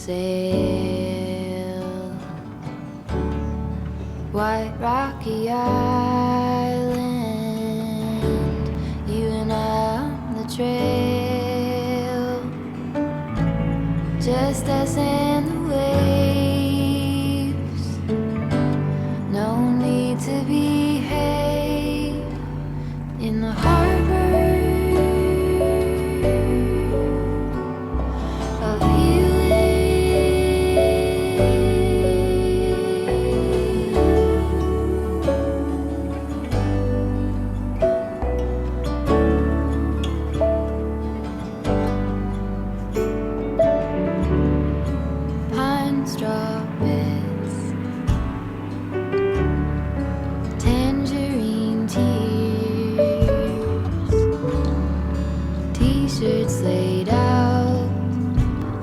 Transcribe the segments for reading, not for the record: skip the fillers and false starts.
sail. White rocky island, you and I on the trail, just us and the waves. No need to behave in the harbor of pine straw beds, tangerine tears, t-shirts laid out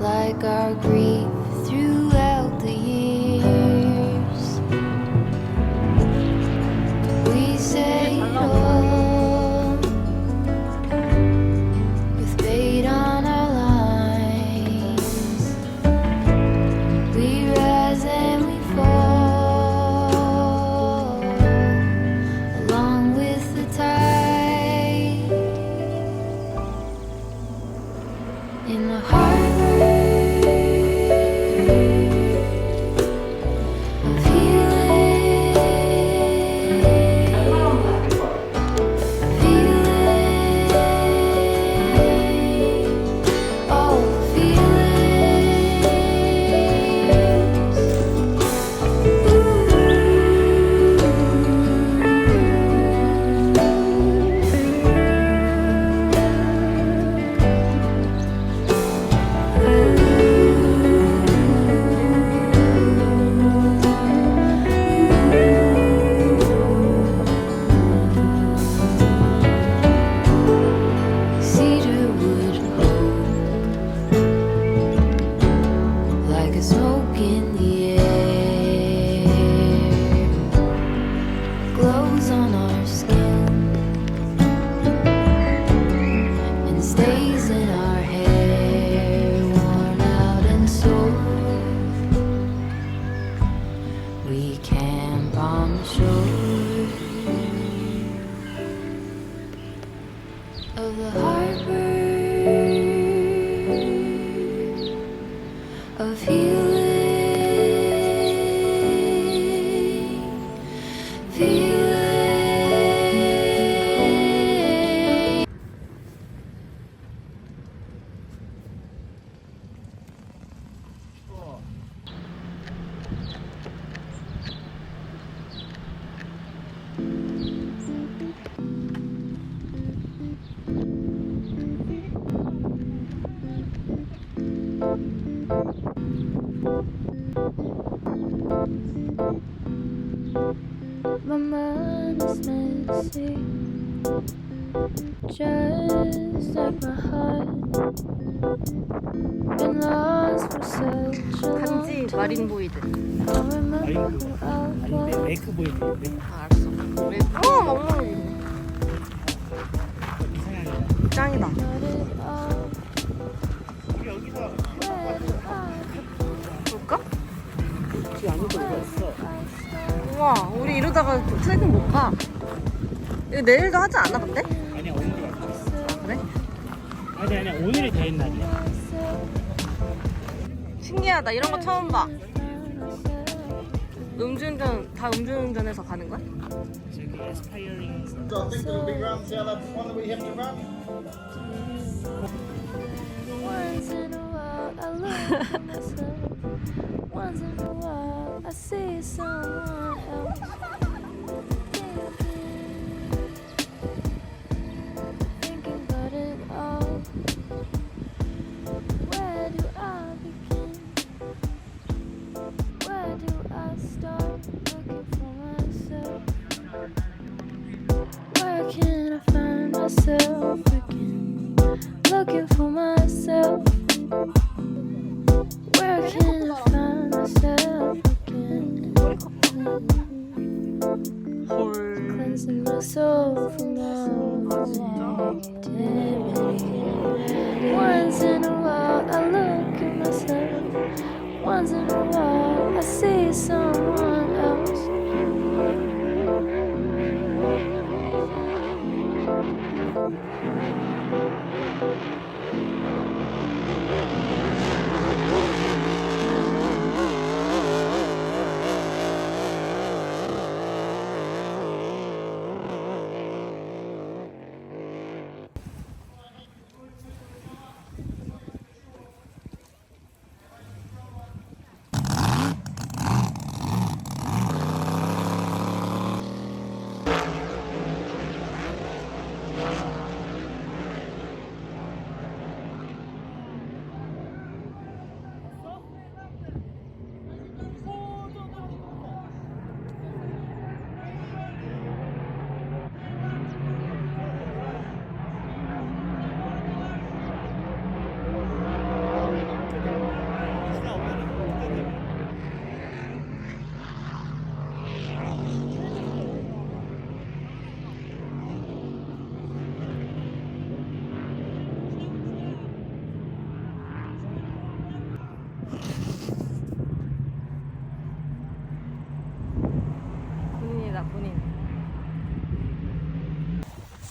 like our grief throughout the years. We sail with bait on our lines. We rise and we fall along with the tide in the harbor of healing, all the feelings. Cedarwood oak, like a smoke in the air, glows on our skin and stays in our hair, worn out and sore. We camp on the shore of the harbor of healing, feeling. My mind is messy, just like my heart. Been lost for such a long 간지 마린 보이드. time. I remember who I 아닌데 was. 메이크 보이는데 알았어. 우리 멍멍이 이상하게 짱이다. Got it all. 우리 여기서 Where do I 볼까? 혹시 아무도 없어. 우와, 우리 이러다가 트레킹 못 가. 이거 내일도 하지 않아 근데? 아니야 오늘이 왔어. 그래? 아니야 오늘이 대인 날이야. 신기하다. 이런 거 처음 봐. 음주운전 다 음주운전해서 가는 거야? 저기 에스파이어링 So I think it'll be round. See how that one that we have to run? Once in a while I look at myself. Once in a while I see someone else. Thinking about it all. Where do I begin? Where do I start looking for myself? Where can I find myself again? Looking for myself. Where can I find myself again? Cleansing my soul from all negativity. Once in a while I look at myself. see someone else. 군인이다, 군인.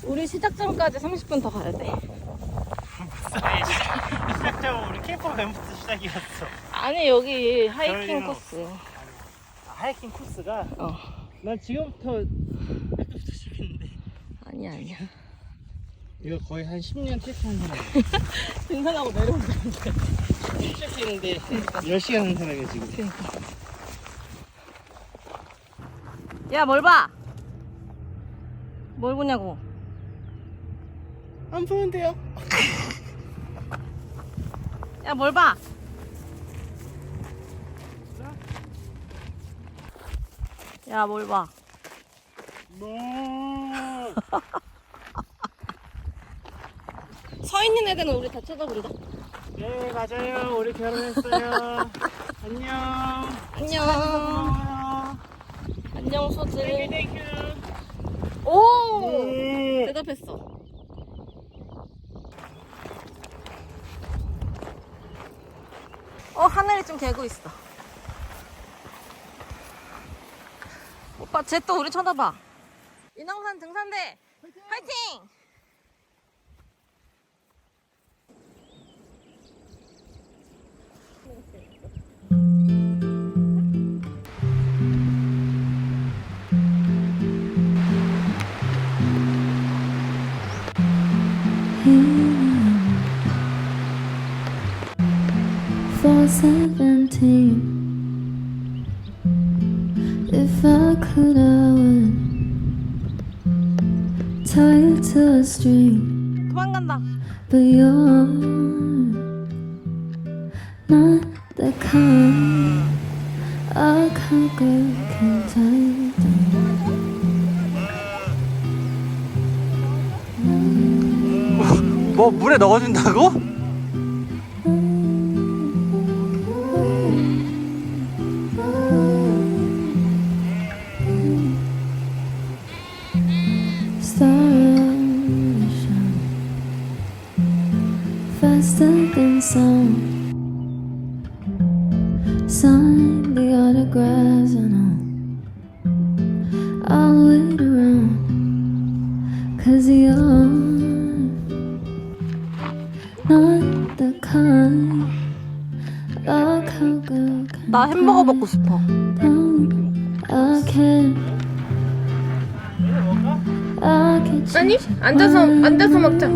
우리 시작점까지 30분 더 가야 돼. 시작점은 우리 캠퍼밴부터 시작이었어. 아니, 여기 하이킹 저희는 코스. 하이킹 코스가 어. 난 지금부터 아까부터 시작했는데 아니야. 이거 거의 한 10년 테스트한 사람 등산하고 내려온다는데. 시작했는데 10시간 한 사람이야 지금. 그러니까. 야, 뭘 봐? 뭘 보냐고. 안 보는데요? 야, 뭘 봐? 야, 뭘 봐? 뭐? 서 있는 애들은 우리 다 쳐다본다. 네 맞아요. 우리 결혼했어요. 안녕. 안녕. 고마워요. 안녕, 소질. 땡큐. 오! 네. 대답했어. 하늘이 좀 개고 있어. 오빠, 쟤 또 우리 쳐다봐. 인왕산 등산대 화이팅! For 17, if I could, I would tie you to a string, 도망간다. but you're not the kind a cowgirl can tie down. 뭐 물에 넣어준다고? Starvation, faster than sound. Sign the autographs and I'll wait around, 'cause you're not the kind a cowgirl can 나 햄버거 먹고 싶어. I can't. 아니, 앉아서 먹자. I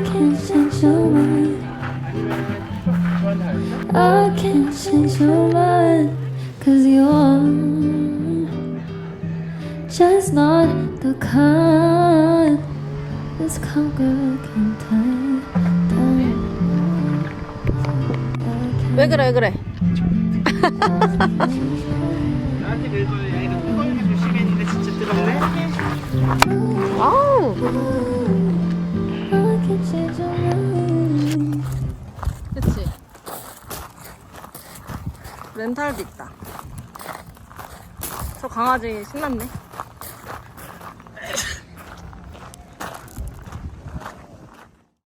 can't change your mind. I can't change your mind. 'Cause you're just not the kind this cowgirl can tie down. 왜 그래? 나한테 그래도 야 이거 뜨거운 게 조심했는데 진짜 뜨겁네. 아우. I can't change your mind. 그치. 렌탈도 있다. 저 강아지 신났네.